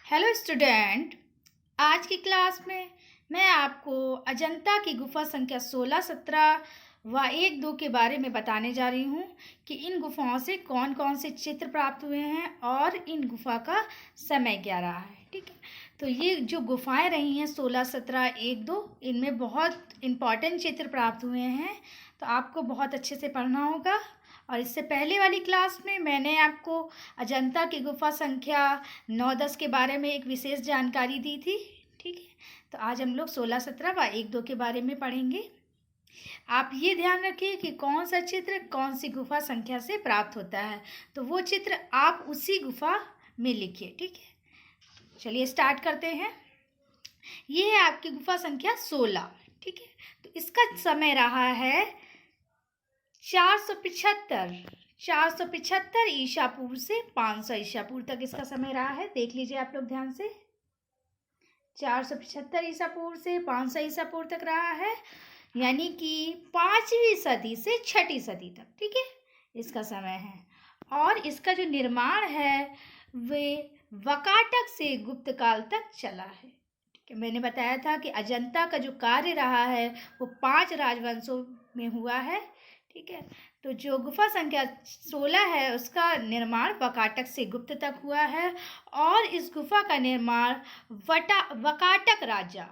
Hello student. आज की class में मैं आपको अजंता की गुफा संख्या 16, 17 व 1, 2 के बारे में बताने जा रही हूँ कि इन गुफाओं से कौन कौन से चित्र प्राप्त हुए हैं और इन गुफा का समय क्या रहा है। ठीक है, तो ये जो गुफाएं रही हैं 16, 17, 1, 2, इनमें बहुत इम्पॉर्टेंट चित्र प्राप्त हुए हैं, तो आपको बहुत अच्छे से पढ़ना होगा। और इससे पहले वाली क्लास में मैंने आपको अजंता की गुफा संख्या 9, 10 के बारे में एक विशेष जानकारी दी थी। ठीक है, तो आज हम लोग 16, 17 व 1, 2 के बारे में पढ़ेंगे। आप ये ध्यान रखिए कि कौन सा चित्र कौन सी गुफा संख्या से प्राप्त होता है, तो वो चित्र आप उसी गुफा में लिखिए। ठीक है, चलिए स्टार्ट करते हैं। ये है आपकी गुफा संख्या 16। ठीक है, तो इसका समय रहा है 475 ईसा पूर्व से 500 ईसा पूर्व तक इसका समय रहा है। देख लीजिए आप लोग ध्यान से, 475 ईसा पूर्व से 500 ईसा पूर्व तक रहा है, यानी कि 5वीं सदी से 6ठी सदी तक। ठीक है, इसका समय है। और इसका जो निर्माण है वे वकाटक से गुप्त काल तक चला है। ठीक है, मैंने बताया था कि अजंता का जो कार्य रहा है वो 5 राजवंशों में हुआ है। ठीक है, तो जो गुफा संख्या 16 है उसका निर्माण वकाटक से गुप्त तक हुआ है, और इस गुफा का निर्माण वकाटक राजा,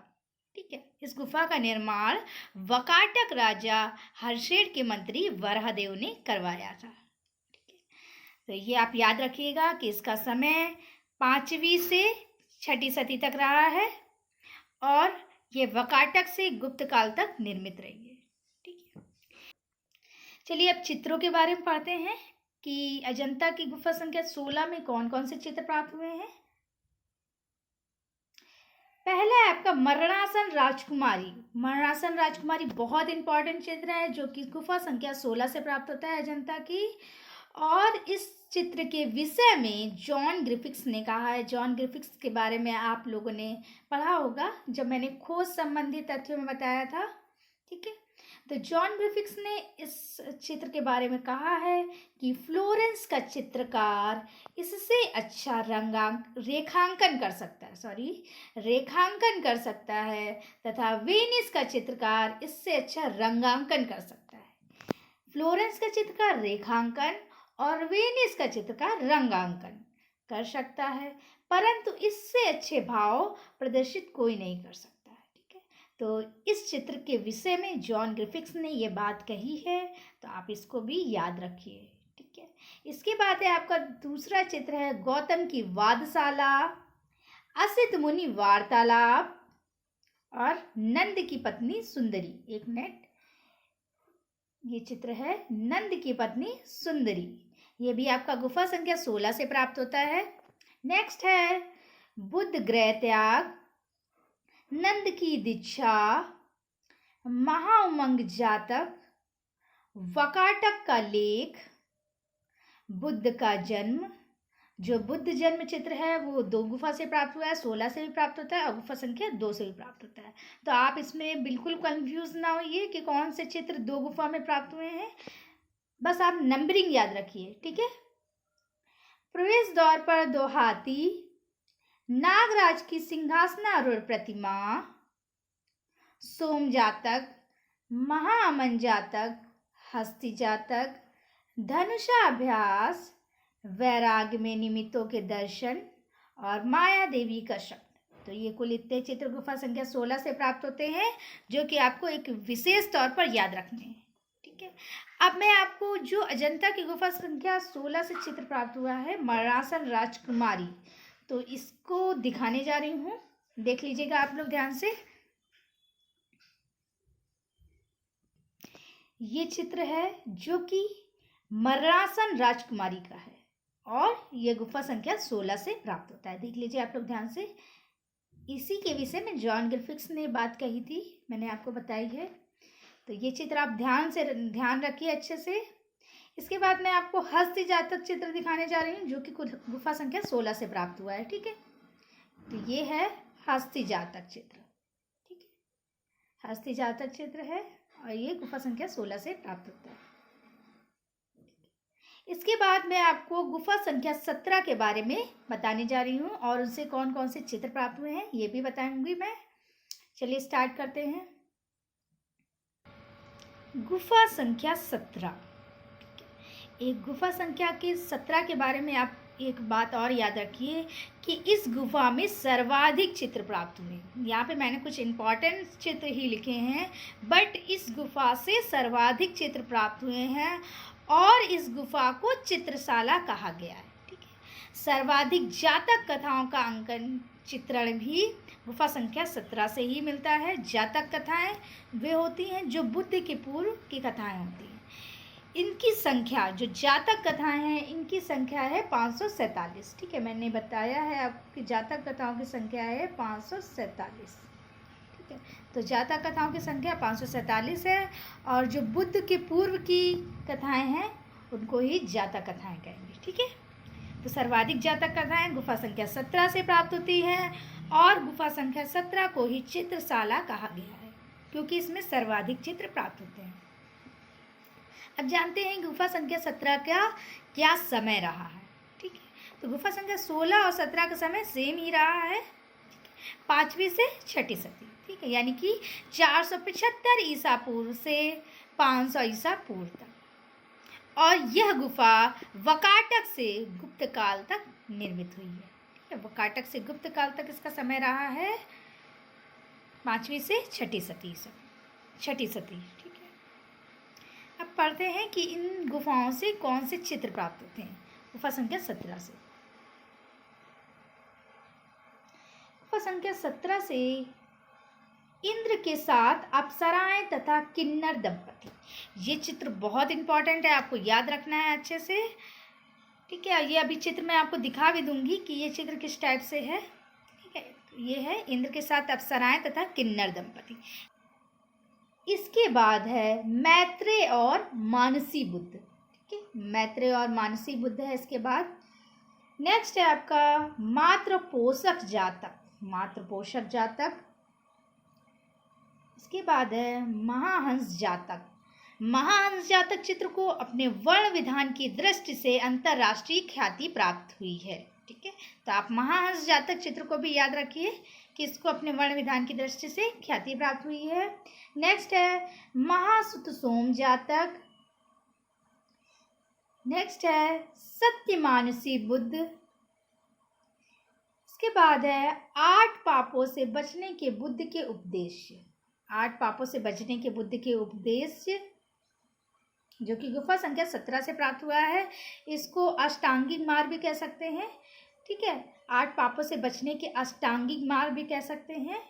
ठीक है, इस गुफा का निर्माण वकाटक राजा हर्षेड के मंत्री वराहदेव ने करवाया था। ठीक है, तो ये आप याद रखिएगा कि इसका समय 5वीं से 6ठी सदी तक रहा है, और ये वकाटक से गुप्त काल तक निर्मित रही है। ठीक है, चलिए अब चित्रों के बारे में पढ़ते हैं कि अजंता की गुफा संख्या 16 में कौन कौन से चित्र प्राप्त हुए हैं। पहला है आपका मरणासन राजकुमारी। मरणासन राजकुमारी बहुत इंपॉर्टेंट चित्र है जो कि गुफा संख्या 16 से प्राप्त होता है अजंता की। और इस चित्र के विषय में जॉन ग्रिफिथ्स ने कहा है। जॉन ग्रिफिथ्स के बारे में आप लोगों ने पढ़ा होगा जब मैंने खोज संबंधी तथ्यों में बताया था। ठीक है, तो जॉन ग्रिफिथ्स ने इस चित्र के बारे में कहा है कि फ्लोरेंस का चित्रकार इससे अच्छा रेखांकन कर सकता है तथा वेनिस का चित्रकार इससे अच्छा रंगांकन कर सकता है। फ्लोरेंस का चित्रकार रेखांकन और वेनिस का चित्रकार रंगांकन कर सकता है, परंतु इससे अच्छे भाव प्रदर्शित कोई नहीं कर सकता। तो इस चित्र के विषय में जॉन ग्रिफिथ्स ने ये बात कही है, तो आप इसको भी याद रखिए। ठीक है, इसके बाद है आपका दूसरा चित्र है गौतम की वादशाला, असित मुनि वार्तालाप और नंद की पत्नी सुंदरी। एक मिनट, ये चित्र है नंद की पत्नी सुंदरी। ये भी आपका गुफा संख्या 16 से प्राप्त होता है। नेक्स्ट है बुद्ध गृह त्याग, नंद की दीक्षा, महाउमंग जातक, वकाटक का लेख, बुद्ध का जन्म। जो बुद्ध जन्म चित्र है वो 2 गुफा से प्राप्त हुआ है, 16 से भी प्राप्त होता है और गुफा संख्या 2 से भी प्राप्त होता है। तो आप इसमें बिल्कुल कंफ्यूज ना होइए कि कौन से चित्र 2 गुफा में प्राप्त हुए हैं, बस आप नंबरिंग याद रखिए। ठीक है, प्रवेश द्वार पर 2 हाथी, नागराज की सिंहासनारूढ़ प्रतिमा, सोम जातक, महाअमन जातक, हस्ती जातक, धनुषाभ्यास, वैराग्य में निमित्तों के दर्शन और माया देवी का शब्द। तो ये कुल इतने चित्र गुफा संख्या 16 से प्राप्त होते हैं जो कि आपको एक विशेष तौर पर याद रखने हैं। ठीक है, अब मैं आपको जो अजंता की गुफा संख्या 16 से चित्र प्राप्त हुआ है मरणासन राजकुमारी, तो इसको दिखाने जा रही हूँ। देख लीजिएगा आप लोग ध्यान से। ये चित्र है जो कि मरणासन राजकुमारी का है और ये गुफा संख्या 16 से प्राप्त होता है। देख लीजिए आप लोग ध्यान से। इसी के विषय में जॉन ग्रिफिथ्स ने बात कही थी, मैंने आपको बताई है। तो ये चित्र आप ध्यान रखिए अच्छे से। इसके बाद मैं आपको हस्ती जातक चित्र दिखाने जा रही हूँ जो कि गुफा संख्या 16 से प्राप्त हुआ है। ठीक है, तो ये है हस्ती जातक चित्र। ठीक है, हस्ती जातक चित्र है और ये गुफा संख्या 16 से प्राप्त होता है। इसके बाद मैं आपको गुफा संख्या 17 के बारे में बताने जा रही हूँ और उनसे कौन कौन से चित्र प्राप्त हुए हैं ये भी बताऊंगी मैं। चलिए स्टार्ट करते हैं। गुफा संख्या 17। एक गुफा संख्या के 17 के बारे में आप एक बात और याद रखिए कि इस गुफा में सर्वाधिक चित्र प्राप्त हुए। यहाँ पे मैंने कुछ इम्पॉर्टेंट चित्र ही लिखे हैं, बट इस गुफा से सर्वाधिक चित्र प्राप्त हुए हैं और इस गुफा को चित्रशाला कहा गया है। ठीक है, सर्वाधिक जातक कथाओं का अंकन चित्रण भी गुफा संख्या 17 से ही मिलता है। जातक कथाएं वे होती हैं जो बुद्ध के पूर्व की कथाएं होती हैं। इनकी संख्या, जो जातक कथाएं हैं, इनकी संख्या है 547। ठीक है, मैंने बताया है आपकी जातक कथाओं की संख्या है 547। ठीक है, तो जातक कथाओं की संख्या 547 है और जो बुद्ध के पूर्व की कथाएं हैं उनको ही जातक कथाएं कहेंगे। ठीक है, तो सर्वाधिक जातक कथाएं गुफा संख्या 17 से प्राप्त होती हैं और गुफा संख्या 17 को ही चित्रशाला कहा गया है क्योंकि इसमें सर्वाधिक चित्र प्राप्त होते हैं। अब जानते हैं गुफा संख्या 17 का क्या समय रहा है। ठीक है, तो गुफा संख्या 16 और 17 का समय सेम ही रहा है, 5वीं से 6ठी सदी। ठीक है, यानी कि 475 ईसा पूर्व से 500 ईसा पूर्व तक। और यह गुफा वकाटक से गुप्त काल तक निर्मित हुई है। ठीक है, वकाटक से गुप्त काल तक इसका समय रहा है 5वीं से 6ठी सदी। ठीक है, अब पढ़ते हैं कि इन गुफाओं से कौन से चित्र प्राप्त होते हैं। गुफा संख्या 17 से, गुफा संख्या 17 से इंद्र के साथ अप्सराएं तथा किन्नर दंपति। ये चित्र बहुत इंपॉर्टेंट है, आपको याद रखना है अच्छे से। ठीक है, ये अभी चित्र मैं आपको दिखा भी दूंगी कि ये चित्र किस टाइप से है। ठीक है, ये है इंद्र के साथ अप्सराएं तथा किन्नर दंपति। इसके बाद है मैत्रेय और मानसी बुद्ध। ठीक है, मैत्रेय और मानसी बुद्ध है इसके बाद। नेक्स्ट है आपका मात्र पोषक जातक। इसके बाद है महाहंस जातक चित्र को अपने वर्ण विधान की दृष्टि से अंतर्राष्ट्रीय ख्याति प्राप्त हुई है। ठीक है, तो आप महाहंस जातक चित्र को भी याद रखिए कि इसको अपने वर्ण विधान की दृष्टि से ख्याति प्राप्त हुई है। नेक्स्ट है महासुतसोम जातक। नेक्स्ट है सत्यमानसी बुद्ध। इसके बाद है 8 पापों से बचने के बुद्ध के उपदेश, जो कि गुफा संख्या 17 से प्राप्त हुआ है। इसको अष्टांगिक मार्ग भी कह सकते हैं। ठीक है, 8 पापों से बचने के अष्टांगिक मार्ग भी कह सकते हैं।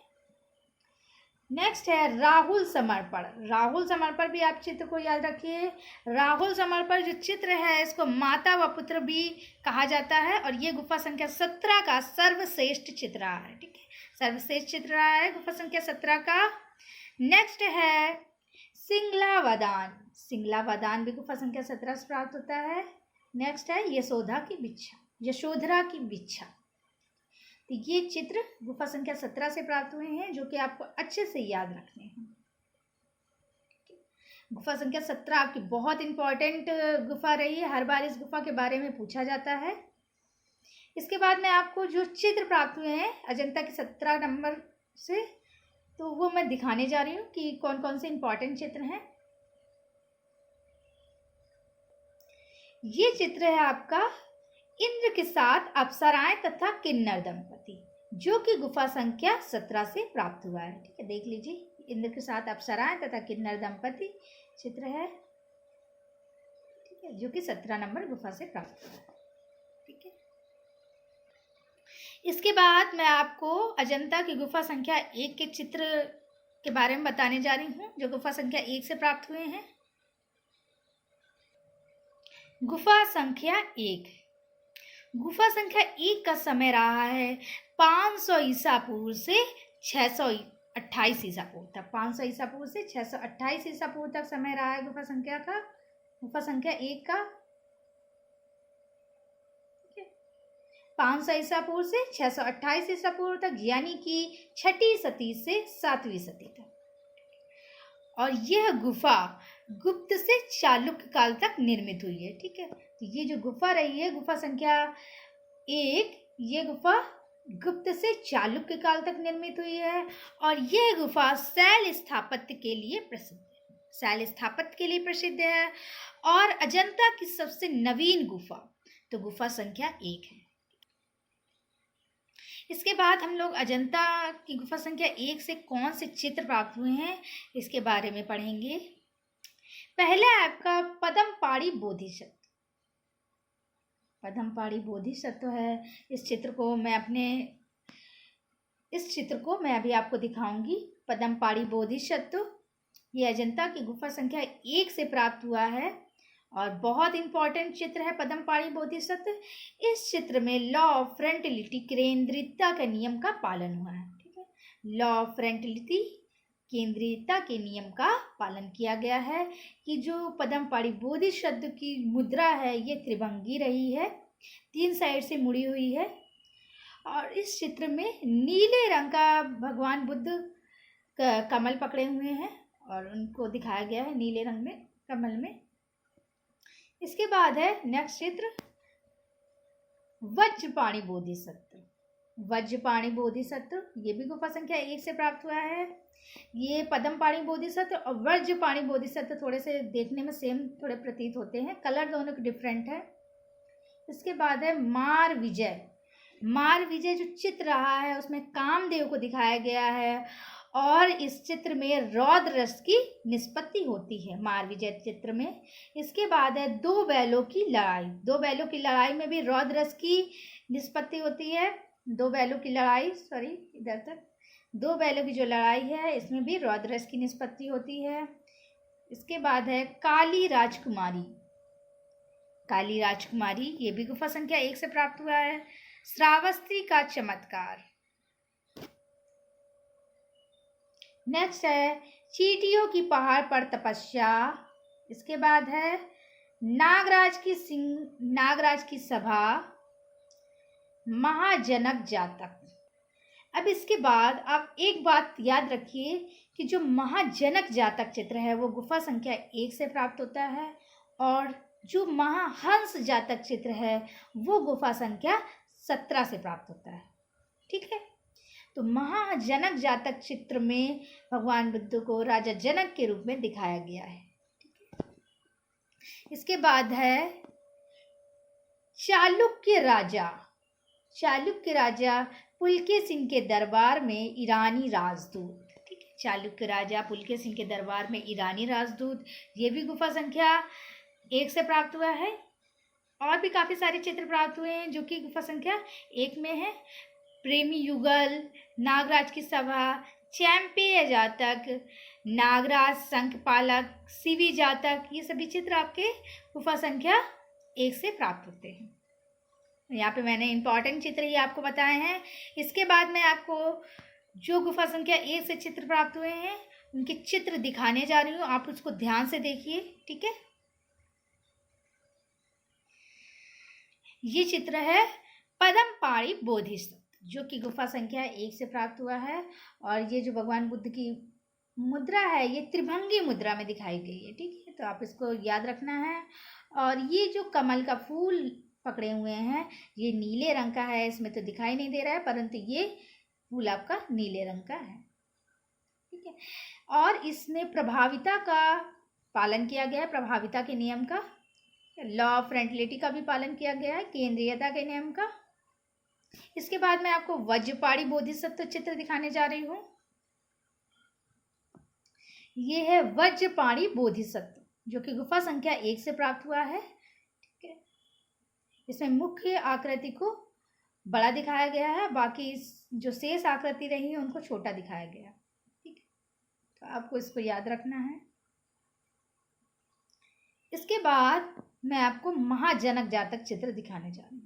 नेक्स्ट है राहुल समर्पण भी आप चित्र को याद रखिए। राहुल समर्पण जो चित्र है इसको माता व पुत्र भी कहा जाता है और ये गुफा संख्या 17 का सर्वश्रेष्ठ चित्र रहा है। ठीक है, सर्वश्रेष्ठ चित्र रहा है गुफा संख्या 17 का। नेक्स्ट है सिंगलावदान भी गुफा संख्या 17 से प्राप्त होता है। नेक्स्ट है यशोधरा की बिच्छा। तो ये चित्र गुफा संख्या 17 से प्राप्त हुए हैं जो कि आपको अच्छे से याद रखने हैं। गुफा संख्या 17 आपकी बहुत इंपॉर्टेंट गुफा रही है, हर बार इस गुफा के बारे में पूछा जाता है। इसके बाद मैं आपको जो चित्र प्राप्त हुए हैं अजंता के 17 नंबर से, तो वो मैं दिखाने जा रही हूँ कि कौन कौन से इंपॉर्टेंट चित्र हैं। ये चित्र है आपका इंद्र के साथ अप्सराएं तथा किन्नर दंपति, जो कि गुफा संख्या 17 से प्राप्त हुआ है। ठीक है, देख लीजिए, इंद्र के साथ अप्सराएं तथा किन्नर दंपति चित्र है। ठीक है, जो कि 17 नंबर गुफा से प्राप्त हुआ है। ठीक है, इसके बाद मैं आपको अजंता की गुफा संख्या 1 के चित्र के बारे में बताने जा रही हूँ जो गुफा संख्या 1 से प्राप्त हुए हैं। गुफा संख्या 1 का समय रहा है 500 ईसा पूर्व से 628 ईसा पूर्व तक। 500 ईसा पूर्व से 628 ईसा पूर्व तक समय रहा है गुफा संख्या 1 का। 500 ईसा पूर्व से 628 ईसा पूर्व तक, यानी कि 6ठी सदी से 7वीं सदी तक। और यह गुफा गुप्त से चालुक्य काल तक निर्मित हुई है। ठीक है, तो ये जो गुफा रही है, गुफा संख्या 1, ये गुफा गुप्त से चालुक्य काल तक निर्मित हुई है और यह गुफा शैल स्थापत्य के लिए प्रसिद्ध है। शैल स्थापत्य के लिए प्रसिद्ध है और अजंता की सबसे नवीन गुफा, तो गुफा संख्या 1 है। इसके बाद हम लोग अजंता की गुफा संख्या 1 से कौन से चित्र प्राप्त हुए हैं इसके बारे में पढ़ेंगे। पहला आपका पद्मपाणि बोधिसत्व। पद्मपाणि बोधिसत्व है। इस चित्र को मैं अभी आपको दिखाऊंगी। पद्मपाणि बोधिसत्व ये अजंता की गुफा संख्या 1 से प्राप्त हुआ है और बहुत इंपॉर्टेंट चित्र है पद्मपाणि बोधिसत्व। इस चित्र में लॉ ऑफ फ्रंटिलिटी, केंद्रितता के नियम का पालन हुआ है। ठीक है, लॉ ऑफ फ्रंटिलिटी, केंद्रितता के नियम का पालन किया गया है कि जो पद्मपाणि बोधिसत्व की मुद्रा है ये त्रिभंगी रही है, 3 साइड से मुड़ी हुई है और इस चित्र में नीले रंग का भगवान बुद्ध कमल पकड़े हुए हैं और उनको दिखाया गया है नीले रंग में कमल में। इसके बाद है नेक्स्ट चित्र वज्रपाणि बोधिसत्व। वज्रपाणि बोधिसत्व ये भी गुफा संख्या 1 से प्राप्त हुआ है। ये पद्मपाणि बोधिसत्व और वज्रपाणि बोधिसत्व थोड़े से देखने में सेम थोड़े प्रतीत होते हैं, कलर दोनों के डिफरेंट है। इसके बाद है मार विजय। मार विजय जो चित्र रहा है उसमें कामदेव को दिखाया गया है और इस चित्र में रौद्र रस की निष्पत्ति होती है मार विजय चित्र में। इसके बाद है 2 बैलों की लड़ाई। 2 बैलों की लड़ाई में भी रौद्र रस की निष्पत्ति होती है। 2 बैलों की लड़ाई, सॉरी इधर तक, 2 बैलों की जो लड़ाई है इसमें भी रौद्र रस की निष्पत्ति होती है। इसके बाद है काली राजकुमारी। काली राजकुमारी ये भी गुफा संख्या 1 से प्राप्त हुआ है। श्रावस्ती का चमत्कार। नेक्स्ट है चींटियों की पहाड़ पर तपस्या। इसके बाद है नागराज की सभा, महाजनक जातक। अब इसके बाद आप एक बात याद रखिए कि जो महाजनक जातक चित्र है वो गुफा संख्या 1 से प्राप्त होता है और जो महाहंस जातक चित्र है वो गुफा संख्या 17 से प्राप्त होता है। ठीक है, तो महाजनक जातक चित्र में भगवान बुद्ध को राजा जनक के रूप में दिखाया गया है। इसके बाद है चालुक्य राजा। चालुक्य राजा पुलकेशिन के दरबार में ईरानी राजदूत। ठीक है, चालुक्य राजा पुलकेशिन के दरबार में ईरानी राजदूत, ये भी गुफा संख्या 1 से प्राप्त हुआ है। और भी काफी सारे चित्र प्राप्त हुए हैं जो कि गुफा संख्या 1 में है। प्रेमी युगल, नागराज की सभा, चैंपिय जातक, नागराज शंखपालक, शिवी जातक, ये सभी चित्र आपके गुफा संख्या 1 से प्राप्त होते हैं। यहाँ पे मैंने इंपॉर्टेंट चित्र ही आपको बताए हैं। इसके बाद मैं आपको जो गुफा संख्या 1 से चित्र प्राप्त हुए हैं उनके चित्र दिखाने जा रही हूँ, आप उसको ध्यान से देखिए। ठीक है, ये चित्र है पद्मपाणि बोधिसत्व जो कि गुफा संख्या 1 से प्राप्त हुआ है और ये जो भगवान बुद्ध की मुद्रा है ये त्रिभंगी मुद्रा में दिखाई गई है। ठीक है, तो आप इसको याद रखना है। और ये जो कमल का फूल पकड़े हुए हैं ये नीले रंग का है, इसमें तो दिखाई नहीं दे रहा है परंतु ये फूल आपका नीले रंग का है। ठीक है, और इसमें प्रभाविता का पालन किया गया है, प्रभाविता के नियम का, लॉ ऑफ फ्रंटिलिटी का भी पालन किया गया है, केंद्रीयता के नियम का। इसके बाद मैं आपको वज्रपाणि बोधिसत्व चित्र दिखाने जा रही हूँ। ये है वज्रपाणि बोधिसत्व जो कि गुफा संख्या 1 से प्राप्त हुआ है। ठीक है, इसमें मुख्य आकृति को बड़ा दिखाया गया है, बाकी जो शेष आकृति रही है उनको छोटा दिखाया गया। ठीक है, तो आपको इसको याद रखना है। इसके बाद मैं आपको महाजनक जातक चित्र दिखाने जा रही हूँ।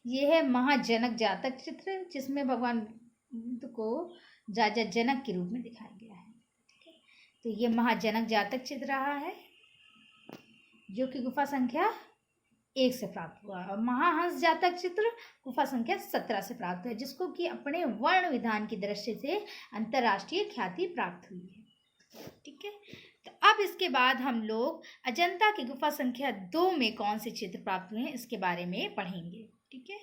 ये है महाजनक जातक चित्र जिसमें भगवान बुद्ध को राजा जनक के रूप में दिखाया गया है। ठीक है, तो ये महाजनक जातक चित्र रहा है जो कि गुफा संख्या 1 से प्राप्त हुआ और महाहंस जातक चित्र गुफा संख्या 17 से प्राप्त हुआ जिसको कि अपने वर्ण विधान की दृष्टि से अंतर्राष्ट्रीय ख्याति प्राप्त हुई है। ठीक है, अब इसके बाद हम लोग अजंता की गुफा संख्या 2 में कौन से चित्र प्राप्त हुए हैं इसके बारे में पढ़ेंगे। ठीक है,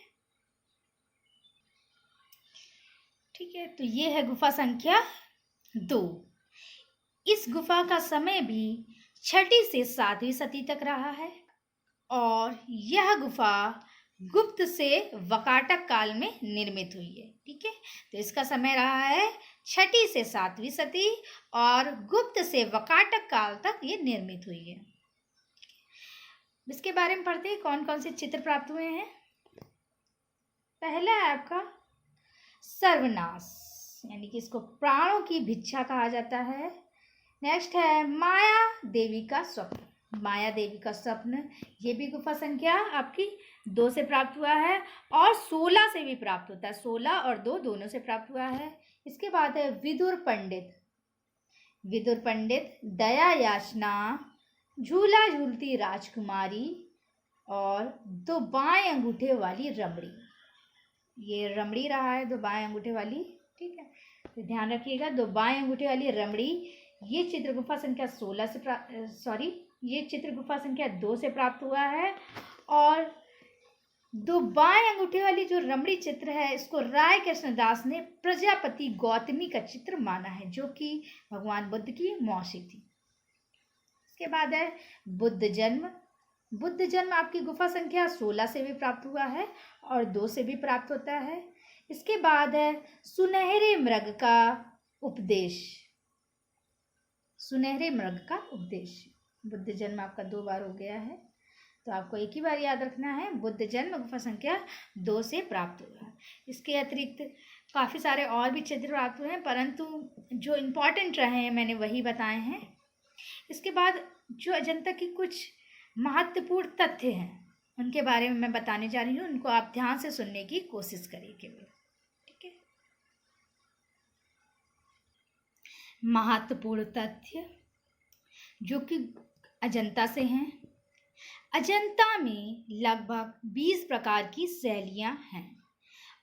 ठीक है। तो ये है गुफा संख्या 2। इस गुफा का समय भी 6ठी से 7वीं सदी तक रहा है और यह गुफा गुप्त से वकाटक काल में निर्मित हुई है। ठीक है, तो इसका समय रहा है 6ठी से 7वीं सदी और गुप्त से वकाटक काल तक ये निर्मित हुई है। इसके बारे में पढ़ते हैं कौन कौन से चित्र प्राप्त हुए हैं। पहला है आपका सर्वनाश, यानी कि इसको प्राणों की भिक्षा कहा जाता है। नेक्स्ट है माया देवी का स्वप्न। माया देवी का स्वप्न, ये भी गुफा संख्या आपकी 2 से प्राप्त हुआ है और 16 से भी प्राप्त होता है। 16 और 2 दोनों से प्राप्त हुआ है। इसके बाद है विदुर पंडित। विदुर पंडित, दया याचना, झूला झूलती राजकुमारी और 2 बाएं अंगूठे वाली रमड़ी। ये रमड़ी रहा है, 2 बाएं अंगूठे वाली। ठीक है, तो ध्यान रखिएगा, 2 बाएं अंगूठे वाली रमड़ी। ये चित्र गुफा संख्या 16 से ये चित्र गुफा संख्या 2 से प्राप्त हुआ है और 2 बाएं अंगूठे वाली जो रमड़ी चित्र है इसको राय कृष्णदास ने प्रजापति गौतमी का चित्र माना है, जो कि भगवान बुद्ध की मौसी थी। इसके बाद है बुद्ध जन्म। बुद्ध जन्म आपकी गुफा संख्या 16 से भी प्राप्त हुआ है और 2 से भी प्राप्त होता है। इसके बाद है सुनहरे मृग का उपदेश। सुनहरे मृग का उपदेश, बुद्ध जन्म आपका 2 बार हो गया है, तो आपको एक ही बार याद रखना है, बुद्ध जन्म गुफा संख्या 2 से प्राप्त हुआ। इसके अतिरिक्त काफ़ी सारे और भी चित्र प्राप्त हुए हैं, परंतु जो इम्पोर्टेंट रहे हैं मैंने वही बताए हैं। इसके बाद जो अजंता की कुछ महत्वपूर्ण तथ्य हैं उनके बारे में मैं बताने जा रही हूँ, उनको आप ध्यान से सुनने की कोशिश करिए केवल। ठीक है, महत्वपूर्ण तथ्य जो कि अजंता से हैं। अजंता में लगभग 20 प्रकार की शैलियाँ हैं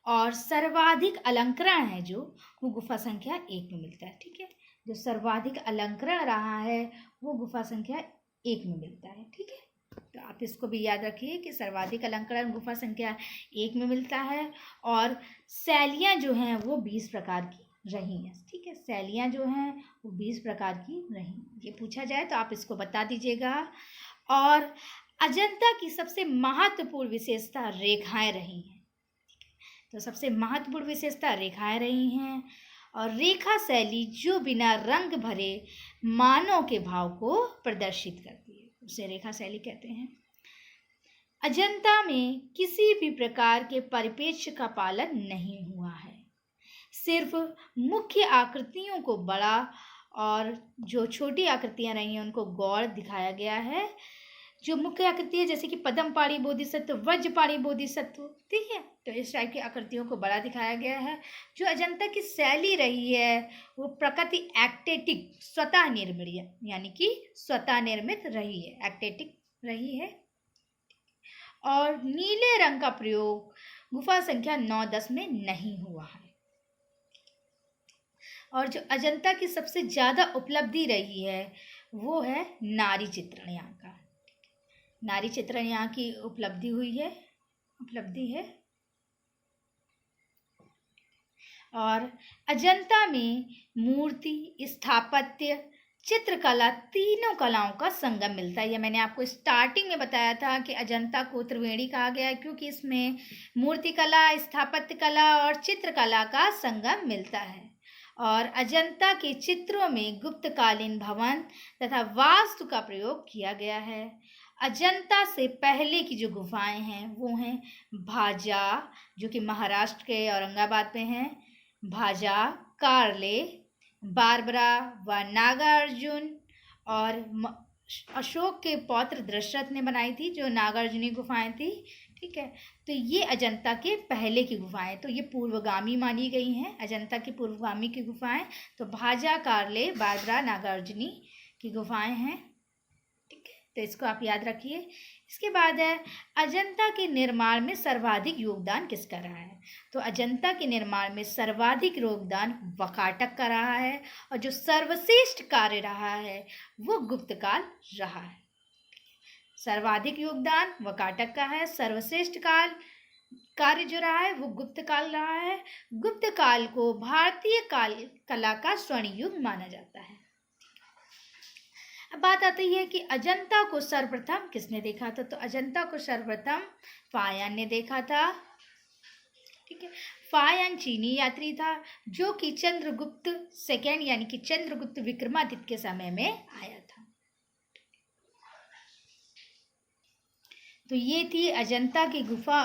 और सर्वाधिक अलंकरण है जो वो गुफा संख्या 1 में मिलता है। ठीक है, जो सर्वाधिक अलंकरण रहा है वो गुफा संख्या 1 में मिलता है। ठीक है, तो आप इसको भी याद रखिए कि सर्वाधिक अलंकरण गुफा संख्या 1 में मिलता है और शैलियाँ जो हैं वो 20 प्रकार की रही हैं। ठीक है, शैलियाँ जो हैं वो 20 प्रकार की रही। ये पूछा जाए तो आप इसको बता दीजिएगा। और अजंता की सबसे महत्वपूर्ण विशेषता रेखाएं रही हैं। तो सबसे महत्वपूर्ण विशेषता रेखाएं रही हैं और रेखा शैली जो बिना रंग भरे मानव के भाव को प्रदर्शित करती है उसे रेखा शैली कहते हैं। अजंता में किसी भी प्रकार के परिप्रेक्ष्य का पालन नहीं हुआ है, सिर्फ मुख्य आकृतियों को बड़ा और जो छोटी आकृतियां रही हैं उनको गौर दिखाया गया है। जो मुख्य आकृति है जैसे कि पद्मपाणि बोधिसत्व, वज्रपाणि बोधिसत्व, ठीक है, तो इस टाइप की आकृतियों को बड़ा दिखाया गया है। जो अजंता की शैली रही है वो प्रकृति एक्टेटिक, स्वतः निर्मित, यानी कि स्वतः निर्मित रही है, एक्टेटिक रही है। और नीले रंग का प्रयोग गुफा संख्या 9-10 में नहीं हुआ है। और जो अजंता की सबसे ज़्यादा उपलब्धि रही है वो है नारी चित्रण। यहाँ का नारी चित्रण यहाँ की उपलब्धि है। और अजंता में मूर्ति, स्थापत्य, चित्रकला, तीनों कलाओं का संगम मिलता है। यह मैंने आपको स्टार्टिंग में बताया था कि अजंता को त्रिवेणी कहा गया है क्योंकि इसमें मूर्तिकला, स्थापत्य कला और चित्रकला का संगम मिलता है। और अजंता के चित्रों में गुप्तकालीन भवन तथा वास्तु का प्रयोग किया गया है। अजंता से पहले की जो गुफाएं हैं वो हैं भाजा, जो कि महाराष्ट्र के औरंगाबाद में हैं, भाजा, कारले, बारबरा व नागार्जुन, और अशोक के पौत्र दशरथ ने बनाई थी जो नागार्जुनी गुफाएं थी। ठीक है, तो ये अजंता के पहले की गुफाएं, तो ये पूर्वगामी मानी गई हैं, अजंता की पूर्वगामी की गुफाएं। तो भाजा, कारले, बारबरा, नागार्जुनी की गुफाएं हैं। ठीक है, तो इसको आप याद रखिए। इसके बाद है अजंता के निर्माण में सर्वाधिक योगदान किसका रहा है? तो अजंता के निर्माण में सर्वाधिक योगदान वकाटक का रहा है, और जो सर्वश्रेष्ठ कार्य रहा है वो गुप्तकाल रहा है। सर्वाधिक योगदान वकाटक का है, सर्वश्रेष्ठ कार्य जो रहा है वो गुप्त काल रहा है। गुप्त काल को भारतीय कला का स्वर्ण युग माना जाता है। अब बात आती है कि अजंता को सर्वप्रथम किसने देखा था? तो अजंता को सर्वप्रथम फायान ने देखा था। ठीक है, फायान चीनी यात्री था जो कि चंद्रगुप्त सेकेंड यानी कि चंद्रगुप्त विक्रमादित्य के समय में आया था। तो ये थी अजंता की गुफा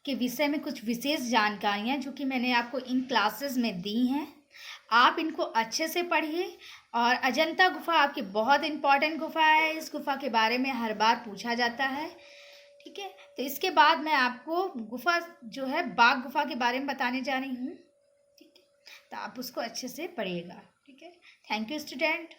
के विषय में कुछ विशेष जानकारियाँ जो कि मैंने आपको इन क्लासेस में दी हैं। आप इनको अच्छे से पढ़िए। और अजंता गुफा आपकी बहुत इम्पॉर्टेंट गुफा है, इस गुफा के बारे में हर बार पूछा जाता है। ठीक है, तो इसके बाद मैं आपको गुफा जो है बाघ गुफा के बारे में बताने जा रही हूँ। ठीक है, तो आप उसको अच्छे से पढ़िएगा। ठीक है, थैंक यू स्टूडेंट।